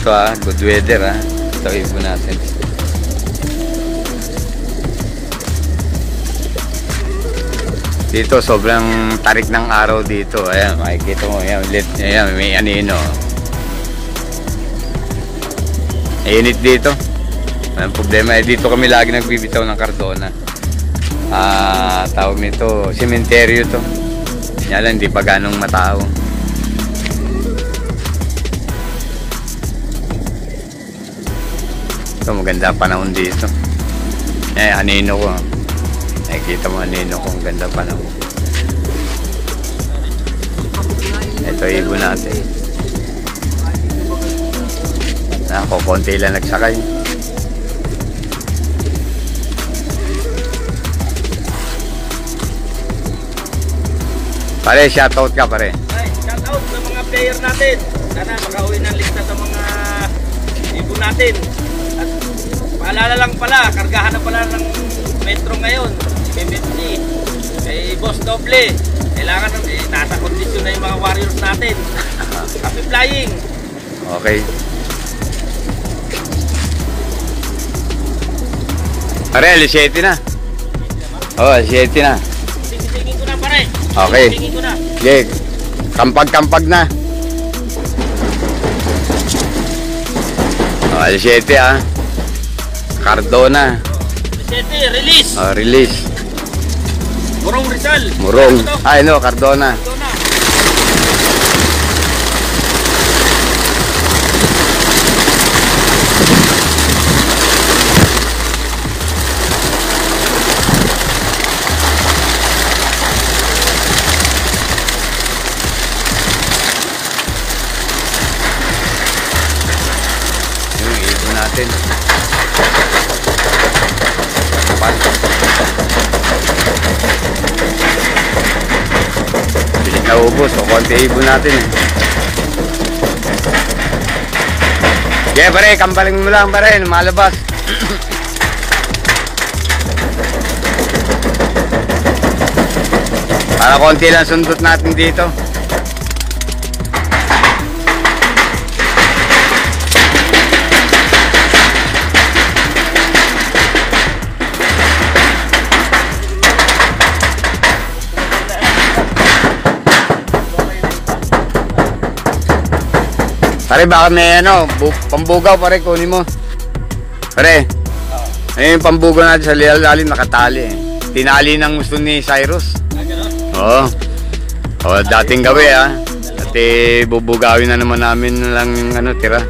to good weather Ito ibon natin. Dito sobrang tarik ng araw dito. Ayan, makikita mo. Ayan, may anino. Init dito. Ang problema dito kami lagi nagbibitaw ng Cardona. Tawag nito, sementeryo to. Yan lang, hindi pa ganong matao. Ito, maganda panahon dito. Anino ko. Nakikita mo anino ko, ang ganda panahon. Ito, ibon natin. Konti lang nagsakay. Pare, shoutout ka pare. Ay, shoutout sa mga player natin. Sana makauwi ng lista sa mga ibon natin. At paalala lang pala, kargahan na pala ng metro ngayon. MMC. Kay Boss Doble. Kailangan nasa kondisyon na yung mga warriors natin. Happy flying. Okay. Pare, alis 7 na. Alis 7 na. Tingin ko na pare. Okay. Tingin ko na. Okay. Kampag na. Alis 7 Cardona. Alis 7, release. Release. Murong Rizal. Murong. No, Cardona. Cardona. Natin. Bilis na ubos o konti ibon natin Okay pare, kampaling mo lang pare, lumalabas. Para konti lang sundot natin dito. Pare, baka may pambugaw pare, kunin mo. Pare, ayun yung pambugaw natin sa lilalim, nakatali Tinali ng gusto ni Cyrus. Oo. Dating gawi At bubugawin na naman namin lang tira.